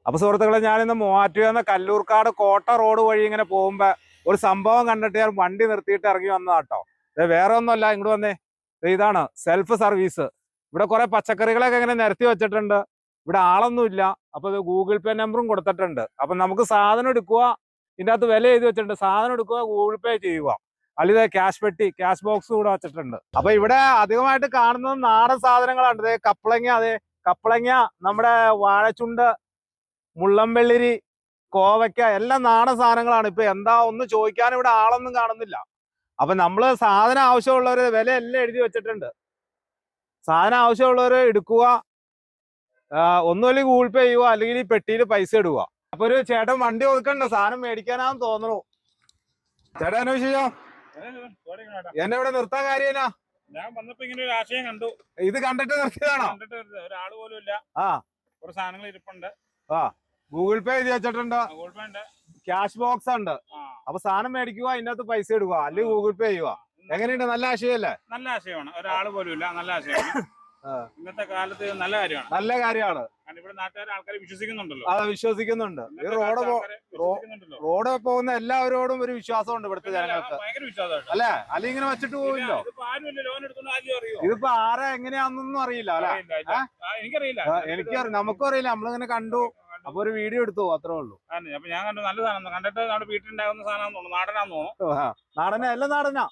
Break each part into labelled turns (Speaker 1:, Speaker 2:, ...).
Speaker 1: അപ്പൊ സുഹൃത്തുക്കളെ, ഞാനിന്ന് മൂവാറ്റുപുഴ കല്ലൂർക്കാട് കോട്ട റോഡ് വഴി ഇങ്ങനെ പോകുമ്പോ ഒരു സംഭവം കണ്ടിട്ട് ഞാൻ വണ്ടി നിർത്തിയിട്ട് ഇറങ്ങി വന്നതാട്ടോ. വേറെ ഒന്നുമല്ല, ഇങ്ങോട്ട് വന്നേ. ഇതാണ് സെൽഫ് സർവീസ്. ഇവിടെ കുറെ പച്ചക്കറികളൊക്കെ ഇങ്ങനെ നിരത്തി വെച്ചിട്ടുണ്ട്. ഇവിടെ ആളൊന്നുമില്ല. അപ്പൊ ഇത് ഗൂഗിൾ പേ നമ്പറും കൊടുത്തിട്ടുണ്ട്. അപ്പൊ നമുക്ക് സാധനം എടുക്കുക, ഇതിൻ്റെ അകത്ത് വില എഴുതി വെച്ചിട്ടുണ്ട്. സാധനം എടുക്കുക, ഗൂഗിൾ പേ ചെയ്യുക. അല്ലെ ക്യാഷ് പെട്ടി, ക്യാഷ് ബോക്സ് കൂടെ വെച്ചിട്ടുണ്ട്. അപ്പൊ ഇവിടെ അധികമായിട്ട് കാണുന്നത് നാടൻ സാധനങ്ങളാണ്. കപ്പളങ്ങ, കപ്പളങ്ങ, നമ്മുടെ വാഴച്ചുണ്ട്, മുള്ളംവെള്ളിരി, കോവയ്ക്ക, എല്ലാം നാടൻ സാധനങ്ങളാണ്. ഇപ്പൊ എന്താ ഒന്ന് ചോദിക്കാൻ ഇവിടെ ആളൊന്നും കാണുന്നില്ല. അപ്പൊ നമ്മള് സാധനം ആവശ്യമുള്ളവര് വില എല്ലാം എഴുതി വെച്ചിട്ടുണ്ട്. സാധനം ആവശ്യമുള്ളവര് എടുക്കുക, ഒന്നുമില്ലെങ്കിൽ ഗൂഗിൾ പേ ചെയ്യുക, അല്ലെങ്കിൽ ഈ പെട്ടിയിൽ പൈസ ഇടുക. അപ്പൊ ഒരു ചേട്ടൻ വണ്ടി ഒതുക്കണ്ട, സാധനം മേടിക്കാനാന്ന് തോന്നുന്നു. ചേട്ടാ അന്വേഷിച്ചോ, എന്നെ ഇവിടെ നിർത്താൻ കാര്യനാ?
Speaker 2: ഞാൻ വന്നപ്പോ ഇങ്ങനെ ഒരു ആശയം കണ്ടു.
Speaker 1: ഇത് കണ്ടിട്ട് നിർത്തിയതാണോ?
Speaker 2: ഒരാള് പോലും ഇല്ല. കുറച്ച് സാധനങ്ങൾ ഇരിപ്പുണ്ട്.
Speaker 1: ഗൂഗിൾ പേ ചെയ്ത് വെച്ചിട്ടുണ്ട്,
Speaker 2: ഗൂഗിൾ പേ ഉണ്ട്,
Speaker 1: ക്യാഷ് ബോക്സ് ഉണ്ട്. അപ്പൊ സാധനം മേടിക്കുക, അതിന്റെ അകത്ത് പൈസ ഇടുക, അല്ലെങ്കിൽ ഗൂഗിൾ പേ ചെയ്യുക. എങ്ങനെയുണ്ട്? നല്ല ആശയമല്ലേ?
Speaker 2: നല്ല ആശയമാണ്. ഒരാള് പോലും ഇല്ല, നല്ല ആശയമാണ്. ഇന്നത്തെ കാലത്ത് നല്ല കാര്യമാണ്.
Speaker 1: നല്ല കാര്യമാണ്.
Speaker 2: ഇവിടെ നാട്ടുകാർ ആൾക്കാർ വിശ്വസിക്കുന്നുണ്ടല്ലോ.
Speaker 1: അതെ, വിശ്വസിക്കുന്നുണ്ട്. ഈ റോഡ് പോകുന്ന എല്ലാവരോടും ഒരു വിശ്വാസമുണ്ട് ഇവിടുത്തെ ജനങ്ങൾക്ക്.
Speaker 2: ഭയങ്കര വിശ്വാസമാണ്
Speaker 1: അല്ലെ? അല്ലെങ്കിൽ ഇങ്ങനെ വെച്ചിട്ട് പോവില്ലോ. ഇതിപ്പോ ആരെ എങ്ങനെയാന്നൊന്നും അറിയില്ല അല്ലെ?
Speaker 2: എനിക്കറിയില്ല,
Speaker 1: എനിക്കറിയാം, നമുക്കും അറിയില്ല. നമ്മളിങ്ങനെ കണ്ടു, അപ്പൊ ഒരു വീഡിയോ എടുത്തു, അത്രേ ഉള്ളൂ.
Speaker 2: അപ്പൊ ഞാൻ കണ്ടു, നല്ല സാധനം കണ്ടിട്ട് നമ്മുടെ വീട്ടിലുണ്ടാകുന്ന സാധനം തോന്നുന്നു. നാടനാന്ന് തോന്നുന്നു.
Speaker 1: നാടന, എല്ലാം നാടനാ.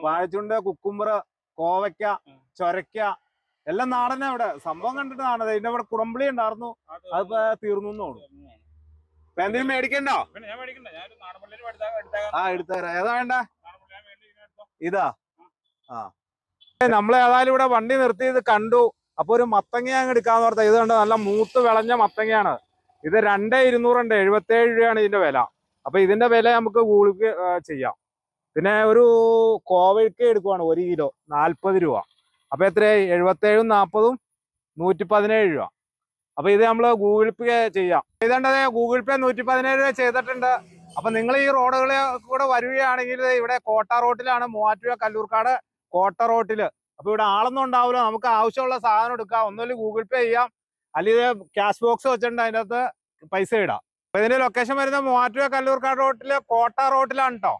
Speaker 1: വാഴച്ചുണ്ട്, കുക്കുമ്പർ, കോവയ്ക്ക, ചൊരയ്ക്ക, എല്ലാം നാടനാ. ഇവിടെ സംഭവം കണ്ടിട്ട് നാടന. ഇതിന്റെ ഇവിടെ കുടംപുളി ഉണ്ടായിരുന്നു, അതിപ്പോ തീർന്നു തോന്നുന്നു. ഇപ്പൊ എന്തെങ്കിലും മേടിക്കണ്ടോ? എടുത്തരാ. ഏതാ വേണ്ട? ഇതാ. നമ്മളേതായാലും ഇവിടെ വണ്ടി നിർത്തി ഇത് കണ്ടു. അപ്പൊ ഒരു മത്തങ്ങ അങ്ങ് എടുക്കാന്ന് പറഞ്ഞാൽ ഇത് കണ്ട നല്ല മൂത്ത് വിളഞ്ഞ മത്തങ്ങയാണ്. ഇത് 2,200 ഉണ്ട്. 77 രൂപയാണ് ഇതിന്റെ വില. അപ്പൊ ഇതിന്റെ വില നമുക്ക് ഗൂഗിൾ പേ ചെയ്യാം. പിന്നെ ഒരു കോവയ്ക്ക എടുക്കുവാണ് 1 കിലോ 40 രൂപ. അപ്പൊ എത്രയായി? 77 40 117 രൂപ. അപ്പൊ ഇത് നമ്മള് ഗൂഗിൾ പേ ചെയ്യാം. ഇതേണ്ടത് ഗൂഗിൾ പേ 117 രൂപ ചെയ്തിട്ടുണ്ട്. അപ്പൊ നിങ്ങൾ ഈ റോഡുകളിൽ കൂടെ വരികയാണെങ്കിൽ ഇവിടെ കോട്ട റോട്ടിലാണ്, മൂവാറ്റുപുഴ കല്ലൂർക്കാട് കോട്ട റോട്ടില്. അപ്പൊ ഇവിടെ ആളൊന്നും ഉണ്ടാവില്ല. നമുക്ക് ആവശ്യമുള്ള സാധനം എടുക്കാം. ഒന്നുമില്ല ഗൂഗിൾ പേ ചെയ്യാം, അല്ലെങ്കിൽ ക്യാഷ് ബോക്സ് വെച്ചിട്ടുണ്ട്, അതിൻ്റെ അകത്ത് പൈസ ഇടാം. അപ്പൊ ഇതിന്റെ ലൊക്കേഷൻ വരുന്നത് മൂവാറ്റുപുഴ കല്ലൂർക്കാട് റോട്ടില് കോട്ട റോട്ടിലാണ് കേട്ടോ.